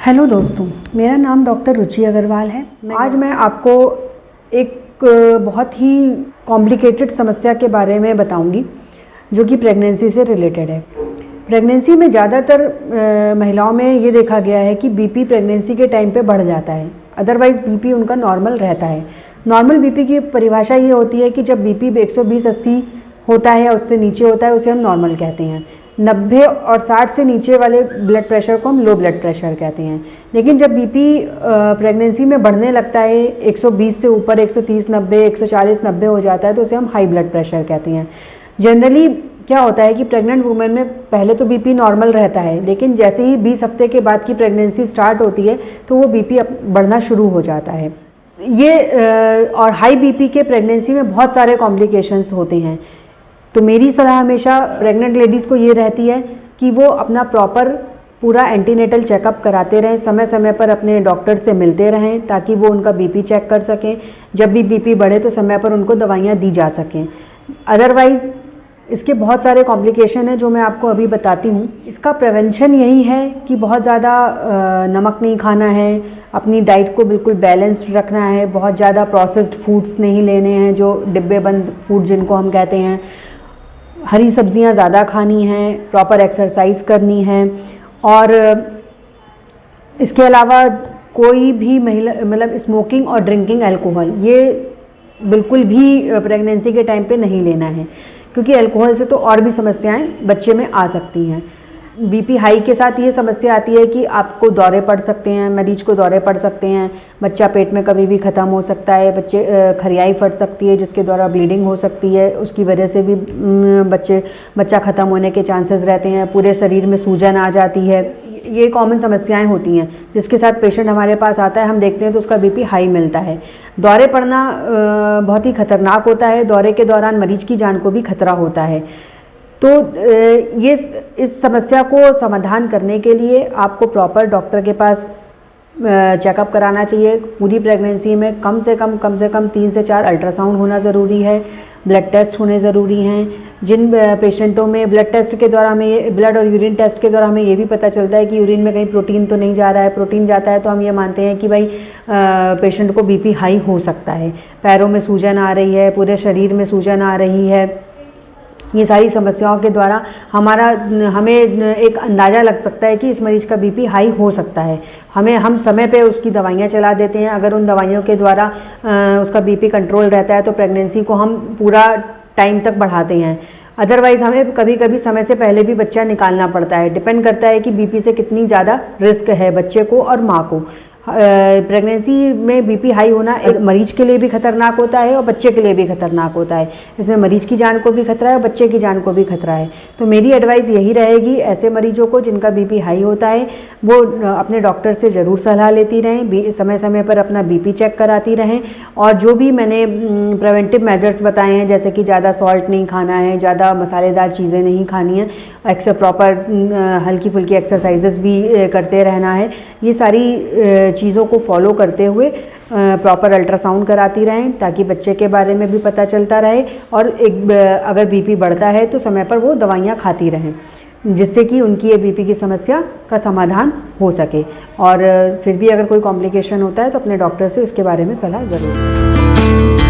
Hello दोस्तों, मेरा नाम डॉक्टर रुचि अग्रवाल है। आज मैं आपको एक बहुत ही कॉम्प्लिकेटेड समस्या के बारे में बताऊंगी जो कि प्रेगनेंसी से रिलेटेड है। प्रेगनेंसी में ज़्यादातर महिलाओं में ये देखा गया है कि बीपी प्रेगनेंसी के टाइम पे बढ़ जाता है, अदरवाइज़ बीपी उनका नॉर्मल रहता है। नॉर्मल बीपी की परिभाषा ये होती है कि जब बीपी 120-80 होता है, उससे नीचे होता है, उसे हम नॉर्मल कहते हैं। 90 और 60 से नीचे वाले ब्लड प्रेशर को हम लो ब्लड प्रेशर कहते हैं। लेकिन जब बीपी प्रेगनेंसी में बढ़ने लगता है, 120 से ऊपर 130-90, 140-90 हो जाता है, तो उसे हम हाई ब्लड प्रेशर कहते हैं। जनरली क्या होता है कि प्रेग्नेंट वुमेन में पहले तो बीपी नॉर्मल रहता है, लेकिन जैसे ही 20 हफ्ते के बाद की प्रेगनेंसी स्टार्ट होती है तो वो बीपी बढ़ना शुरू हो जाता है। और हाई बीपी के प्रेगनेंसी में बहुत सारे कॉम्प्लिकेशंस होते हैं। तो मेरी सलाह हमेशा प्रेग्नेंट लेडीज़ को ये रहती है कि वो अपना प्रॉपर पूरा एंटीनेटल चेकअप कराते रहें, समय समय पर अपने डॉक्टर से मिलते रहें ताकि वो उनका बीपी चेक कर सकें। जब भी बीपी बढ़े तो समय पर उनको दवाइयाँ दी जा सकें। अदरवाइज़ इसके बहुत सारे कॉम्प्लिकेशन हैं जो मैं आपको अभी बताती हूँ। इसका प्रिवेंशन यही है कि बहुत ज़्यादा नमक नहीं खाना है, अपनी डाइट को बिल्कुल बैलेंस्ड रखना है, बहुत ज़्यादा प्रोसेस्ड फूड्स नहीं लेने हैं जो डिब्बे बंद फूड जिनको हम कहते हैं, हरी सब्जियां ज़्यादा खानी हैं, प्रॉपर एक्सरसाइज करनी है। और इसके अलावा कोई भी महिला मतलब स्मोकिंग और ड्रिंकिंग अल्कोहल ये बिल्कुल भी प्रेगनेंसी के टाइम पे नहीं लेना है, क्योंकि अल्कोहल से तो और भी समस्याएं बच्चे में आ सकती हैं। बीपी हाई के साथ ये समस्या आती है कि आपको दौरे पड़ सकते हैं, मरीज को दौरे पड़ सकते हैं, बच्चा पेट में कभी भी ख़त्म हो सकता है, खरियाई फट सकती है जिसके द्वारा ब्लीडिंग हो सकती है, उसकी वजह से भी बच्चा ख़त्म होने के चांसेस रहते हैं, पूरे शरीर में सूजन आ जाती है। ये कॉमन समस्याएं होती हैं जिसके साथ पेशेंट हमारे पास आता है, हम देखते हैं तो उसका बीपी हाई मिलता है। दौरे पड़ना बहुत ही खतरनाक होता है, दौरे के दौरान मरीज की जान को भी खतरा होता है। तो ये इस समस्या को समाधान करने के लिए आपको प्रॉपर डॉक्टर के पास चेकअप कराना चाहिए। पूरी प्रेगनेंसी में कम से कम 3 से 4 अल्ट्रासाउंड होना ज़रूरी है, ब्लड टेस्ट होने ज़रूरी हैं। जिन पेशेंटों में ब्लड टेस्ट के द्वारा हमें ब्लड और यूरिन टेस्ट के द्वारा हमें ये भी पता चलता है कि यूरिन में कहीं प्रोटीन तो नहीं जा रहा है, प्रोटीन जाता है तो हम ये मानते हैं कि भाई पेशेंट को बीपी हाई हो सकता है। पैरों में सूजन आ रही है, पूरे शरीर में सूजन आ रही है, ये सारी समस्याओं के द्वारा हमें एक अंदाज़ा लग सकता है कि इस मरीज़ का बीपी हाई हो सकता है। हम समय पे उसकी दवाइयाँ चला देते हैं। अगर उन दवाइयों के द्वारा उसका बीपी कंट्रोल रहता है तो प्रेगनेंसी को हम पूरा टाइम तक बढ़ाते हैं। अदरवाइज़ हमें कभी कभी समय से पहले भी बच्चा निकालना पड़ता है। डिपेंड करता है कि बीपी से कितनी ज़्यादा रिस्क है बच्चे को और माँ को। प्रेगनेंसी में बीपी हाई होना एक मरीज के लिए भी खतरनाक होता है और बच्चे के लिए भी खतरनाक होता है। इसमें मरीज की जान को भी खतरा है और बच्चे की जान को भी खतरा है। तो मेरी एडवाइस यही रहेगी ऐसे मरीजों को जिनका बीपी हाई होता है वो अपने डॉक्टर से ज़रूर सलाह लेती रहें, समय समय पर अपना बीपी चेक कराती रहें। और जो भी मैंने प्रिवेंटिव मेजर्स बताए हैं, जैसे कि ज़्यादा सॉल्ट नहीं खाना है, ज़्यादा मसालेदार चीज़ें नहीं खानी है, प्रॉपर हल्की फुल्की एक्सरसाइजेस भी करते रहना है, ये सारी चीज़ों को फॉलो करते हुए प्रॉपर अल्ट्रासाउंड कराती रहें ताकि बच्चे के बारे में भी पता चलता रहे। और अगर बीपी बढ़ता है तो समय पर वो दवाइयाँ खाती रहें, जिससे कि उनकी ये बीपी की समस्या का समाधान हो सके। और फिर भी अगर कोई कॉम्प्लिकेशन होता है तो अपने डॉक्टर से इसके बारे में सलाह ज़रूर लें।